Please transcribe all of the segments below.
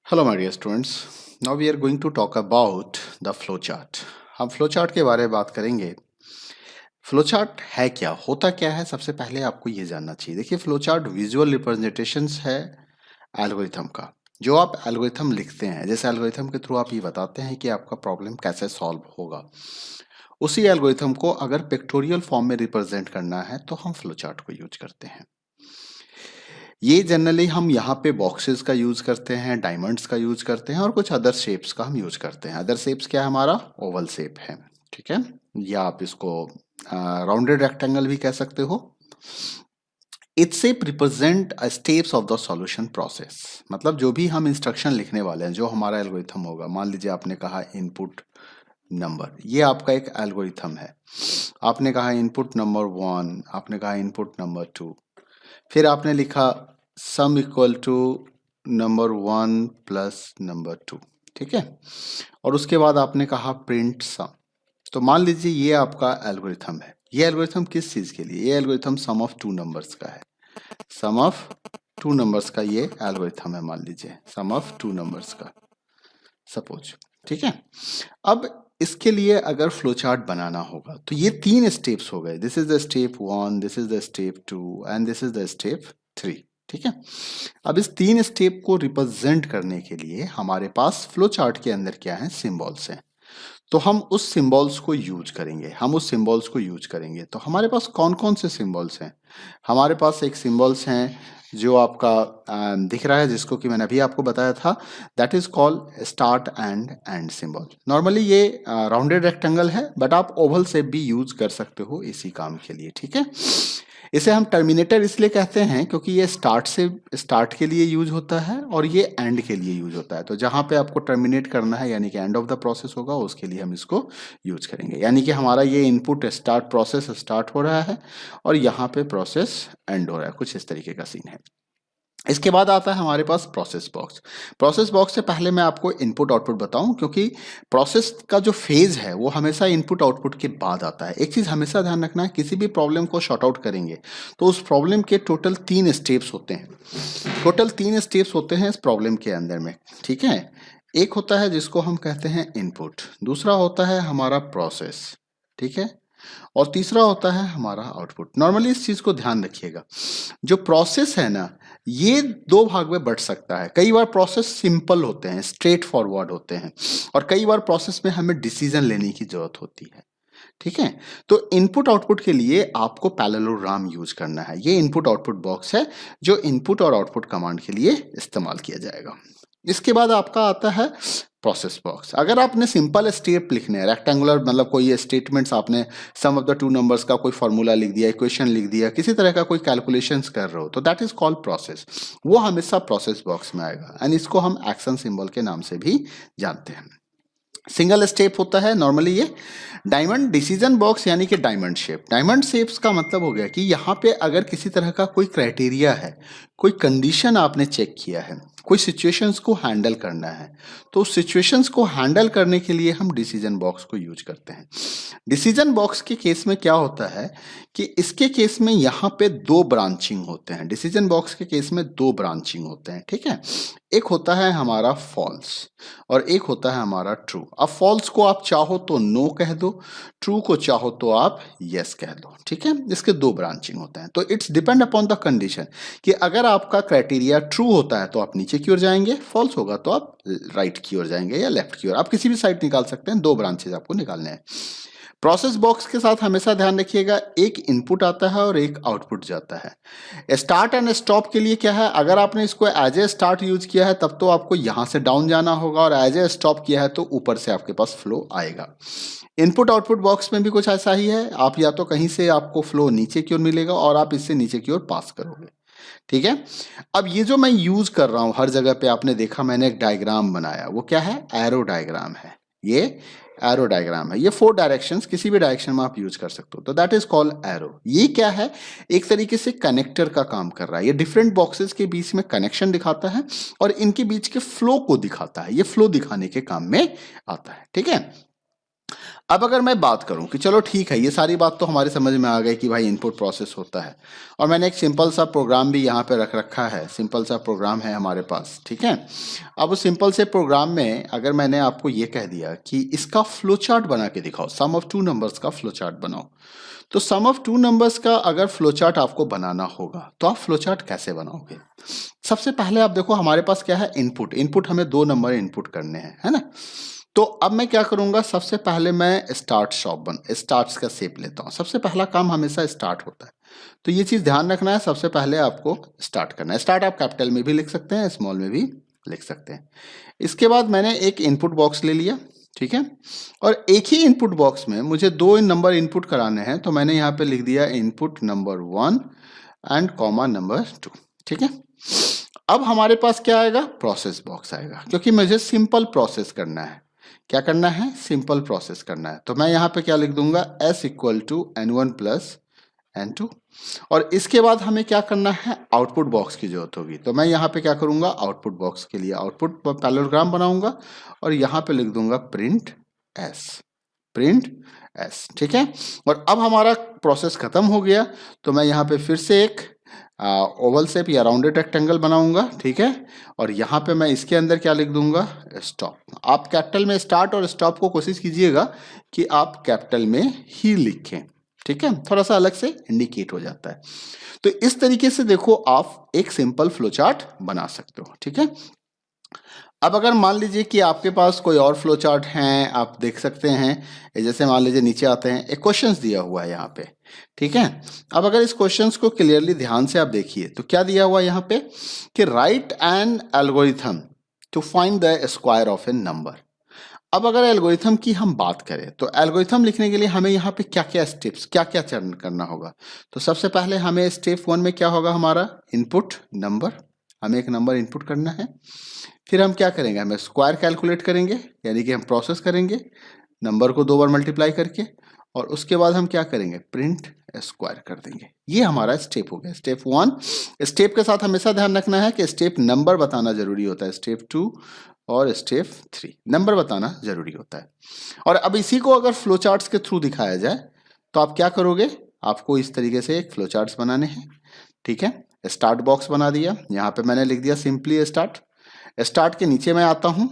Hello my dear students, now we are going to talk about the flow chart. हम flow chart के बारे में बात करेंगे। फ्लो चार्ट है क्या, होता क्या है, सबसे पहले आपको ये जानना चाहिए। देखिए, फ्लो चार्ट विजुअल रिप्रेजेंटेशंस है एल्गोरिथम का। जो आप एल्गोरिथम लिखते हैं, जैसे एल्गोरिथम के थ्रू आप ये बताते हैं कि आपका प्रॉब्लम कैसे सॉल्व होगा, उसी एल्गोरिथम को अगर पिक्टोरियल फॉर्म में रिप्रेजेंट करना है तो हम फ्लो चार्ट को यूज करते हैं। ये जनरली हम यहाँ पे बॉक्सेस का यूज करते हैं, डायमंड्स का यूज करते हैं और कुछ अदर शेप्स का हम यूज करते हैं। अदर शेप्स क्या है, हमारा ओवल शेप है, ठीक है, या आप इसको राउंडेड रेक्टेंगल भी कह सकते हो। It shape represent steps of the solution process. मतलब जो भी हम इंस्ट्रक्शन लिखने वाले हैं, जो हमारा एल्गोरिथम होगा, मान लीजिए आपने कहा इनपुट नंबर, ये आपका एक एल्गोरिथम है। आपने कहा इनपुट नंबर 1, आपने कहा इनपुट नंबर 2, फिर आपने लिखा sum equal to number 1 plus number 2, ठीक है, और उसके बाद आपने कहा प्रिंट सम। तो मान लीजिए ये आपका एल्गोरिथम है। ये एल्गोरिथम किस चीज के लिए? ये algorithm sum of two numbers का है। सम ऑफ टू नंबर्स का ये एल्गोरिथम है, मान लीजिए सम ऑफ टू नंबर्स का, सपोज, ठीक है। अब इसके लिए अगर फ्लो चार्ट बनाना होगा तो ये 3 स्टेप्स हो गए। This is the step 1, this is the step 2 and this is the step 3, ठीक है। अब इस 3 स्टेप को रिप्रेजेंट करने के लिए हमारे पास फ्लो चार्ट के अंदर क्या है, सिंबल्स हैं। तो हम उस सिंबल्स को यूज करेंगे, तो हमारे पास कौन कौन से सिंबल्स हैं? हमारे पास एक सिंबल्स हैं जो आपका दिख रहा है, जिसको कि मैंने अभी आपको बताया था, that is called start and and symbol. Normally ये राउंडेड रेक्टेंगल है, बट आप ओवल शेप भी यूज कर सकते हो इसी काम के लिए, ठीक है। इसे हम टर्मिनेटर इसलिए कहते हैं क्योंकि ये स्टार्ट के लिए यूज होता है और ये एंड के लिए यूज होता है। तो जहां पे आपको टर्मिनेट करना है, यानी कि एंड ऑफ द प्रोसेस होगा, उसके लिए हम इसको यूज करेंगे। यानी कि हमारा ये इनपुट स्टार्ट प्रोसेस स्टार्ट हो रहा है और यहाँ पे प्रोसेस एंड हो रहा है, कुछ इस तरीके का सीन है। इसके बाद आता है हमारे पास प्रोसेस बॉक्स। प्रोसेस बॉक्स से पहले मैं आपको इनपुट आउटपुट बताऊं, क्योंकि प्रोसेस का जो फेज है वो हमेशा इनपुट आउटपुट के बाद आता है। एक चीज हमेशा ध्यान रखना है, किसी भी प्रॉब्लम को शॉर्ट आउट करेंगे तो उस प्रॉब्लम के टोटल 3 स्टेप्स होते हैं। टोटल 3 स्टेप्स होते हैं इस प्रॉब्लम के अंदर में, ठीक है। एक होता है जिसको हम कहते हैं इनपुट, दूसरा होता है हमारा प्रोसेस, ठीक है, और तीसरा होता है हमारा आउटपुट। नॉर्मली इस चीज को ध्यान रखिएगा, जो प्रोसेस है ना, ये 2 भाग में बट सकता है। कई बार प्रोसेस सिंपल होते हैं, स्ट्रेट फॉरवर्ड होते हैं, और कई बार प्रोसेस में हमें डिसीजन लेने की जरूरत होती है, ठीक है। तो इनपुट आउटपुट के लिए आपको पैरेललोग्राम यूज करना है। ये इनपुट आउटपुट बॉक्स है जो इनपुट और आउटपुट कमांड के लिए इस्तेमाल किया जाएगा। इसके बाद आपका आता है प्रोसेस बॉक्स। अगर आपने सिंपल स्टेप लिखने हैं, रेक्टेंगुलर, मतलब कोई स्टेटमेंट्स, आपने सम ऑफ द टू नंबर्स का कोई फॉर्मूला लिख दिया, इक्वेशन लिख दिया, किसी तरह का कोई कैलकुलेशंस कर रहे हो, तो दैट इज कॉल्ड प्रोसेस। वो हमेशा प्रोसेस बॉक्स में आएगा, एंड इसको हम एक्शन सिंबल के नाम से भी जानते हैं। सिंगल स्टेप होता है नॉर्मली ये डायमंड डिसीजन बॉक्स, यानी कि डायमंड शेप। डायमंड शेप्स का मतलब हो गया कि यहाँ पे अगर किसी तरह का कोई क्राइटेरिया है, कोई कंडीशन आपने चेक किया है, कोई सिचुएशंस को हैंडल करना है, तो उस सिचुएशंस को हैंडल करने के लिए हम डिसीजन बॉक्स को यूज करते हैं। डिसीजन बॉक्स के केस में क्या होता है कि इसके केस में यहाँ पे 2 ब्रांचिंग होते हैं। डिसीजन बॉक्स के केस में 2 ब्रांचिंग होते हैं, ठीक है। एक होता है हमारा फॉल्स और एक होता है हमारा ट्रू। अब फॉल्स को आप चाहो तो नो कह दो, ट्रू को चाहो तो आप यस कह दो, ठीक है। इसके 2 ब्रांचिंग होते हैं। तो it's depend upon the condition कि अगर आपका क्राइटेरिया ट्रू होता है तो आप नीचे की ओर जाएंगे, फॉल्स होगा तो आप राइट की ओर जाएंगे या लेफ्ट की ओर, आप किसी भी साइड निकाल सकते हैं। 2 ब्रांचेज आपको निकालने हैं। प्रोसेस बॉक्स के साथ हमेशा ध्यान रखिएगा, एक इनपुट आता है और एक आउटपुट जाता है। स्टार्ट एंड स्टॉप के लिए क्या है, अगर आपने इसको एज ए स्टार्ट यूज किया है तब तो आपको यहां से डाउन जाना होगा, और एज ए स्टॉप किया है तो ऊपर से आपके पास फ्लो आएगा। इनपुट आउटपुट बॉक्स में भी कुछ ऐसा ही है, आप या तो कहीं से आपको फ्लो नीचे की ओर मिलेगा और आप इससे नीचे की ओर पास करोगे, ठीक है। अब ये जो मैं यूज कर रहा हूं हर जगह पे, आपने देखा मैंने एक डायग्राम बनाया, वो क्या है, एरो डायग्राम है। ये एरो डायग्राम है, ये 4 डायरेक्शंस, किसी भी डायरेक्शन में आप यूज कर सकते हो, तो दैट इज कॉल्ड एरो। ये क्या है, एक तरीके से कनेक्टर का काम कर रहा है। ये डिफरेंट बॉक्सेस के बीच में कनेक्शन दिखाता है और इनके बीच के फ्लो को दिखाता है। ये फ्लो दिखाने के काम में आता है, ठीक है। अब अगर मैं बात करूं कि चलो ठीक है, ये सारी बात तो हमारे समझ में आ गई कि भाई इनपुट प्रोसेस होता है, और मैंने एक सिंपल सा प्रोग्राम भी यहाँ पे रख रखा है, सिंपल सा प्रोग्राम है हमारे पास, ठीक है। अब उस सिंपल से प्रोग्राम में अगर मैंने आपको ये कह दिया कि इसका फ्लो चार्ट बना के दिखाओ, सम ऑफ टू नंबर्स का फ्लो चार्ट बनाओ, तो सम ऑफ टू नंबर्स का अगर फ्लो चार्ट आपको बनाना होगा तो आप फ्लो चार्ट कैसे बनाओगे? सबसे पहले आप देखो हमारे पास क्या है, इनपुट। इनपुट हमें 2 नंबर इनपुट करने हैं, है ना। तो अब मैं क्या करूंगा, सबसे पहले मैं स्टार्ट्स का शेप लेता हूं। सबसे पहला काम हमेशा स्टार्ट होता है, तो ये चीज ध्यान रखना है। सबसे पहले आपको स्टार्ट करना है। स्टार्ट आप कैपिटल में भी लिख सकते हैं, स्मॉल में भी लिख सकते हैं। इसके बाद मैंने एक इनपुट बॉक्स ले लिया, ठीक है, और एक ही इनपुट बॉक्स में मुझे 2 नंबर इनपुट कराने हैं, तो मैंने यहाँ पे लिख दिया input number 1 and comma number 2, ठीक है। अब हमारे पास क्या आएगा, प्रोसेस बॉक्स आएगा, क्योंकि मुझे सिंपल प्रोसेस करना है। क्या करना है, सिंपल प्रोसेस करना है। तो मैं यहाँ पे क्या लिख दूंगा, s equal to n1 plus n2, और इसके बाद हमें क्या करना है, आउटपुट बॉक्स की जरूरत होगी। तो मैं यहाँ पे क्या करूंगा, आउटपुट बॉक्स के लिए आउटपुट पैरेललोग्राम बनाऊंगा और यहाँ पे लिख दूंगा प्रिंट s, ठीक है। और अब हमारा प्रोसेस खत्म हो गया, तो मैं यहाँ पे फिर से एक ओवल शेप या राउंडेड रेक्टेंगल बनाऊंगा, ठीक है, और यहाँ पे मैं इसके अंदर क्या लिख दूंगा, स्टॉप। आप कैपिटल में स्टार्ट और स्टॉप को कोशिश कीजिएगा कि आप कैपिटल में ही लिखें, ठीक है, थोड़ा सा अलग से इंडिकेट हो जाता है। तो इस तरीके से देखो आप एक सिंपल फ्लो चार्ट बना सकते हो, ठीक है। अब अगर मान लीजिए कि आपके पास कोई और फ्लो चार्ट हैं, आप देख सकते हैं, जैसे मान लीजिए नीचे आते हैं, एक क्वेश्चंस दिया हुआ है यहाँ पे, ठीक है। अब अगर इस क्वेश्चंस को क्लियरली ध्यान से आप देखिए तो क्या दिया हुआ है यहाँ पे कि write an algorithm to find the square of a number. अब अगर एल्गोरिथम की हम बात करें तो एल्गोरिथम लिखने के लिए हमें यहाँ पे क्या क्या स्टेप्स, क्या क्या चरण करना होगा। तो सबसे पहले हमें स्टेप 1 में क्या होगा, हमारा इनपुट नंबर, हमें एक नंबर इनपुट करना है। फिर हम क्या करेंगे, हमें स्क्वायर कैलकुलेट करेंगे, यानी कि हम प्रोसेस करेंगे नंबर को 2 बार मल्टीप्लाई करके, और उसके बाद हम क्या करेंगे, प्रिंट स्क्वायर कर देंगे। ये हमारा स्टेप हो गया, स्टेप 1। स्टेप के साथ हमेशा ध्यान रखना है कि स्टेप नंबर बताना जरूरी होता है, स्टेप 2 और स्टेप 3 नंबर बताना जरूरी होता है। और अब इसी को अगर फ्लो चार्ट्स के थ्रू दिखाया जाए तो आप क्या करोगे, आपको इस तरीके से एक फ्लो चार्ट्स बनाने हैं, ठीक है। स्टार्ट बॉक्स बना दिया, यहाँ पे मैंने लिख दिया सिंपली स्टार्ट। स्टार्ट के नीचे मैं आता हूं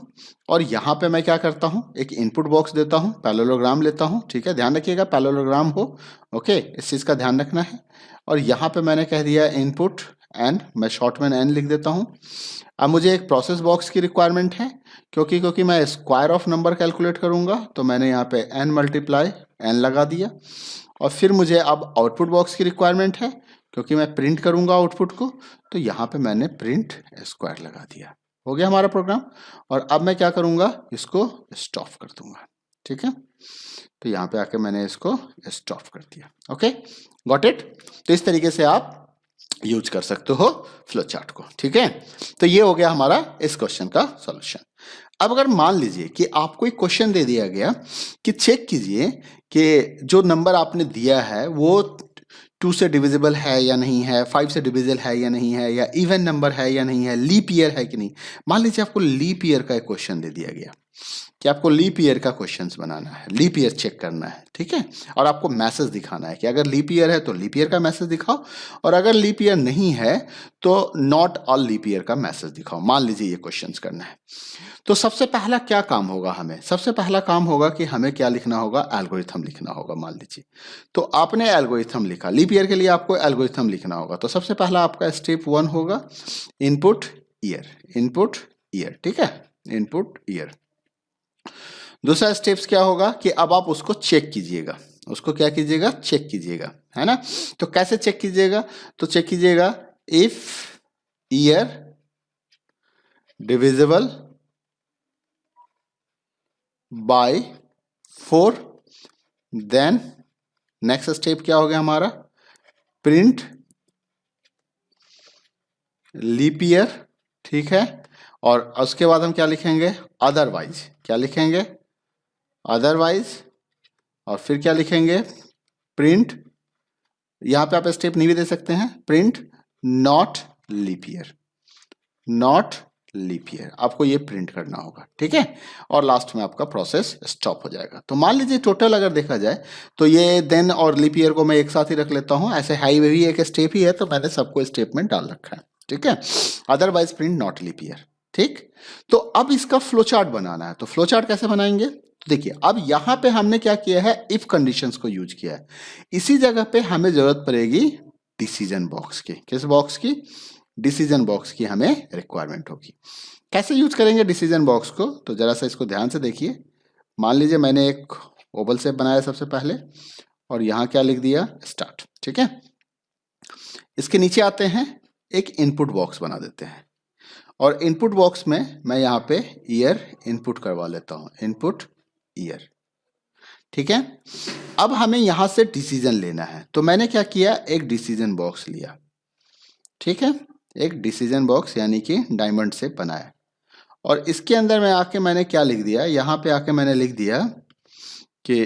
और यहाँ पे मैं क्या करता हूं, एक इनपुट बॉक्स देता हूं, पैरेललोग्राम लेता हूं, ठीक है, ध्यान रखिएगा पैरेललोग्राम हो, ओके, इस चीज़ का ध्यान रखना है। और यहाँ पे मैंने कह दिया इनपुट एन, मैं शॉर्ट में एन लिख देता हूँ। अब मुझे एक प्रोसेस बॉक्स की रिक्वायरमेंट है, क्योंकि मैं स्क्वायर ऑफ नंबर कैलकुलेट करूँगा, तो मैंने यहाँ पे एन मल्टीप्लाई एन लगा दिया। और फिर मुझे अब आउटपुट बॉक्स की रिक्वायरमेंट है, क्योंकि मैं प्रिंट करूँगा आउटपुट को, तो यहाँ पे मैंने प्रिंट स्क्वायर लगा दिया। हो गया हमारा प्रोग्राम। और अब मैं क्या करूँगा, इसको स्टॉप कर दूंगा, ठीक है। तो यहाँ पे आके मैंने इसको स्टॉप कर दिया, ओके, गॉट इट। तो इस तरीके से आप यूज कर सकते हो फ्लो चार्ट को, ठीक है। तो ये हो गया हमारा इस क्वेश्चन का सॉल्यूशन। अब अगर मान लीजिए कि आपको एक क्वेश्चन दे दिया गया कि चेक कीजिए कि जो नंबर आपने दिया है वो 2 से डिविजिबल है या नहीं है, 5 से डिविजिबल है या नहीं है, या इवन नंबर है या नहीं है, लीप ईयर है कि नहीं। मान लीजिए आपको लीप ईयर का एक क्वेश्चन दे दिया गया कि आपको लीप ईयर का क्वेश्चंस बनाना है, लीप ईयर चेक करना है, ठीक है, और आपको मैसेज दिखाना है कि अगर लीप ईयर है तो लीप ईयर का मैसेज दिखाओ, और अगर लीप ईयर नहीं है तो नॉट ऑल लीप ईयर का मैसेज दिखाओ। मान लीजिए ये क्वेश्चंस करना है, तो सबसे पहला क्या काम होगा, हमें सबसे पहला काम होगा कि हमें क्या लिखना होगा, एल्गोरिथम लिखना होगा। मान लीजिए तो आपने एल्गोरिथम लिखा, लीप ईयर के लिए आपको एल्गोरिथम लिखना होगा। तो सबसे पहला आपका स्टेप 1 होगा इनपुट ईयर, ठीक है, इनपुट ईयर। दूसरा स्टेप्स क्या होगा कि अब आप उसको चेक कीजिएगा, उसको क्या कीजिएगा, चेक कीजिएगा, है ना। तो कैसे चेक कीजिएगा, तो चेक कीजिएगा if year divisible by 4, then next step क्या हो गया हमारा, प्रिंट लीप ईयर, ठीक है। और उसके बाद हम क्या लिखेंगे, अदरवाइज, क्या लिखेंगे, अदरवाइज, और फिर क्या लिखेंगे, प्रिंट, यहां पे आप स्टेप नहीं भी दे सकते हैं, print not leap year, not leap year, आपको ये प्रिंट करना होगा, ठीक है। और लास्ट में आपका प्रोसेस स्टॉप हो जाएगा। तो मान लीजिए टोटल अगर देखा जाए तो ये देन और लीप ईयर को मैं एक साथ ही रख लेता हूँ, ऐसे हाई वे भी एक स्टेप ही है तो मैंने सबको स्टेप में डाल रखा है, ठीक है। Otherwise print not leap year, ठीक। तो अब इसका फ्लो चार्ट बनाना है, तो फ्लो चार्ट कैसे बनाएंगे, तो देखिए अब यहां पे हमने क्या किया है, इफ कंडीशंस को यूज किया है। इसी जगह पे हमें जरूरत पड़ेगी डिसीजन बॉक्स की। किस बॉक्स की, डिसीजन बॉक्स की हमें रिक्वायरमेंट होगी। कैसे यूज करेंगे डिसीजन बॉक्स को, तो जरा सा इसको ध्यान से देखिए। मान लीजिए मैंने एक ओवल शेप बनाया सबसे पहले और यहाँ क्या लिख दिया, स्टार्ट, ठीक है। इसके नीचे आते हैं, एक इनपुट बॉक्स बना देते हैं और इनपुट बॉक्स में मैं यहाँ पे ईयर इनपुट करवा लेता हूँ, इनपुट ईयर, ठीक है। अब हमें यहाँ से डिसीजन लेना है, तो मैंने क्या किया, एक डिसीजन बॉक्स लिया, ठीक है। एक डिसीजन बॉक्स यानी कि डायमंड से बनाया और इसके अंदर में आके मैंने क्या लिख दिया, यहाँ पे आके मैंने लिख दिया कि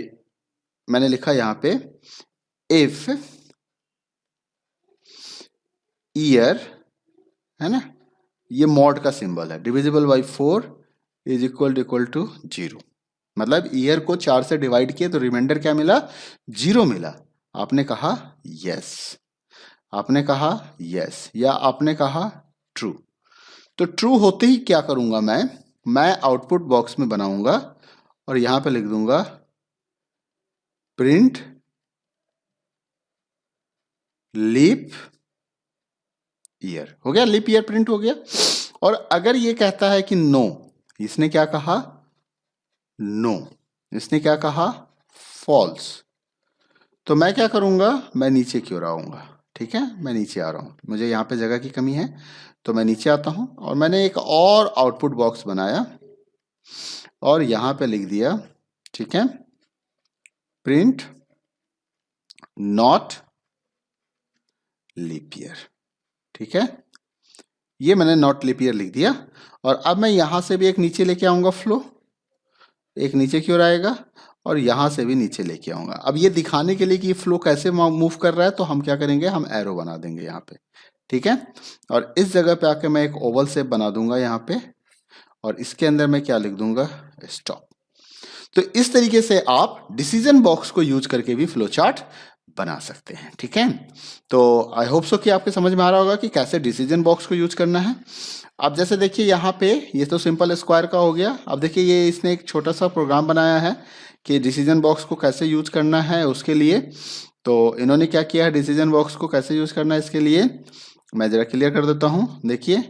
मैंने लिखा यहाँ पे इफ ईयर, है ना, ये मॉड का सिंबल है, divisible by 4 is equal to 0। मतलब ईयर को 4 से डिवाइड किए तो रिमाइंडर क्या मिला, 0 मिला। आपने कहा यस, आपने कहा यस, या आपने कहा ट्रू। तो ट्रू होते ही क्या करूंगा मैं आउटपुट बॉक्स में बनाऊंगा और यहां पे लिख दूंगा प्रिंट लीप ईयर। हो गया, लीप ईयर प्रिंट हो गया। और अगर ये कहता है कि नो, इसने क्या कहा, नो, इसने क्या कहा, फॉल्स, तो मैं क्या करूंगा, मैं नीचे क्यों आऊंगा, ठीक है, मैं नीचे आ रहा हूं, मुझे यहाँ पे जगह की कमी है तो मैं नीचे आता हूं और मैंने एक और आउटपुट बॉक्स बनाया और यहां पे लिख दिया, ठीक है, प्रिंट नॉट लीप ईयर, ठीक है। ये मैंने नॉट लीप ईयर लिख दिया और अब मैं यहां से भी एक नीचे लेके आऊंगा फ्लो, एक नीचे की ओर आएगा और यहां से भी नीचे लेके आऊंगा। अब ये दिखाने के लिए कि फ्लो कैसे मूव कर रहा है तो हम क्या करेंगे, हम एरो बना देंगे यहाँ पे, ठीक है। और इस जगह पे आके मैं एक ओवल शेप बना दूंगा यहाँ पे और इसके अंदर मैं क्या लिख दूंगा, स्टॉप। तो इस तरीके से आप डिसीजन बॉक्स को यूज करके भी फ्लो चार्ट बना सकते हैं, ठीक है। तो आई होप सो कि आपके समझ में आ रहा होगा कि कैसे डिसीजन बॉक्स को यूज करना है। अब जैसे देखिए यहाँ पे ये तो सिंपल स्क्वायर का हो गया। अब देखिए ये इसने एक छोटा सा प्रोग्राम बनाया है कि डिसीजन बॉक्स को कैसे यूज करना है उसके लिए। तो इन्होंने क्या किया है, डिसीजन बॉक्स को कैसे यूज करना है इसके लिए मैं जरा क्लियर कर देता हूँ। देखिए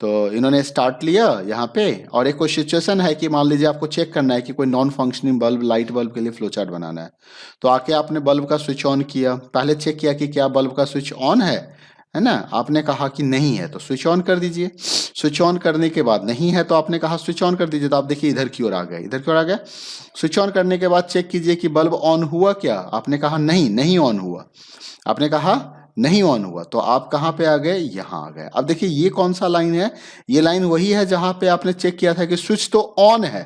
तो इन्होंने स्टार्ट लिया यहाँ पे और एक कोई सिचुएशन है कि मान लीजिए आपको चेक करना है कि कोई non functioning bulb, light bulb के लिए फ्लो चार्ट बनाना है। तो आके आपने बल्ब का स्विच ऑन किया, पहले चेक किया कि क्या बल्ब का स्विच ऑन है ना। आपने कहा कि नहीं है तो स्विच ऑन कर दीजिए। स्विच ऑन करने के बाद नहीं है तो आपने कहा स्विच ऑन कर दीजिए। तो आप देखिए इधर की ओर आ गए, इधर की ओर आ गए। स्विच ऑन करने के बाद चेक कीजिए कि बल्ब ऑन हुआ क्या। आपने कहा नहीं, नहीं ऑन हुआ। आपने कहा नहीं ऑन हुआ तो आप कहाँ पे आ गए, यहाँ आ गए। अब देखिए ये कौन सा लाइन है, ये लाइन वही है जहां पे आपने चेक किया था कि स्विच तो ऑन है।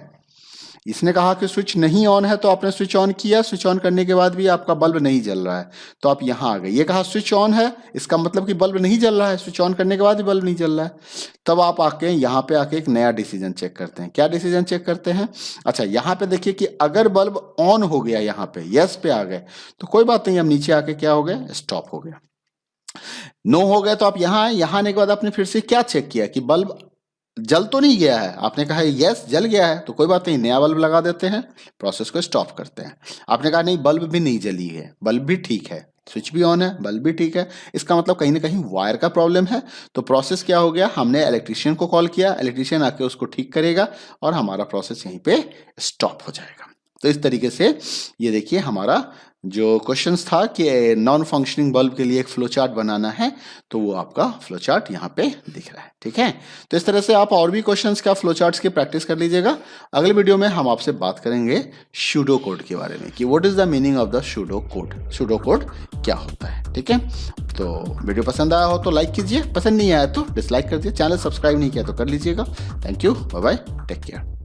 इसने कहा कि स्विच नहीं ऑन है तो आपने स्विच ऑन किया। स्विच ऑन करने के बाद भी आपका बल्ब नहीं जल रहा है तो आप यहाँ आ गए। ये कहा स्विच ऑन है, इसका मतलब कि बल्ब नहीं जल रहा है, स्विच ऑन करने के बाद भी बल्ब नहीं जल रहा है। तब आप आके यहाँ पे आके एक नया डिसीजन चेक करते हैं। क्या डिसीजन चेक करते हैं, अच्छा यहाँ पे देखिए कि अगर बल्ब ऑन हो गया, यहाँ पे यस पे आ गए तो कोई बात नहीं, हम नीचे आके क्या हो गए, स्टॉप हो गया। नो हो गया तो आप यहाँ आए। यहाँ आने के बाद आपने फिर से क्या चेक किया कि बल्ब जल तो नहीं गया है। आपने कहा यस जल गया है तो कोई बात नहीं, नया बल्ब लगा देते हैं, प्रोसेस को स्टॉप करते हैं। आपने कहा नहीं बल्ब भी नहीं जली है, बल्ब भी ठीक है, स्विच भी ऑन है, बल्ब भी ठीक है, इसका मतलब कहीं ना कहीं वायर का प्रॉब्लम है। तो प्रोसेस क्या हो गया, हमने इलेक्ट्रिशियन को कॉल किया, इलेक्ट्रिशियन आके उसको ठीक करेगा और हमारा प्रोसेस यहीं पे स्टॉप हो जाएगा। तो इस तरीके से ये देखिए हमारा जो क्वेश्चंस था कि नॉन फंक्शनिंग बल्ब के लिए एक फ्लो चार्ट बनाना है तो वो आपका फ्लो चार्ट यहाँ पे दिख रहा है, ठीक है। तो इस तरह से आप और भी क्वेश्चंस का फ्लो चार्ट्स की प्रैक्टिस कर लीजिएगा। अगले वीडियो में हम आपसे बात करेंगे सूडो कोड के बारे में कि what is the meaning of the pseudo code, pseudo code क्या होता है, ठीक है। तो वीडियो पसंद आया हो तो लाइक कीजिए, पसंद नहीं आया तो डिसलाइक कर दिए, चैनल सब्सक्राइब नहीं किया तो कर लीजिएगा। Thank you, bye bye, take care.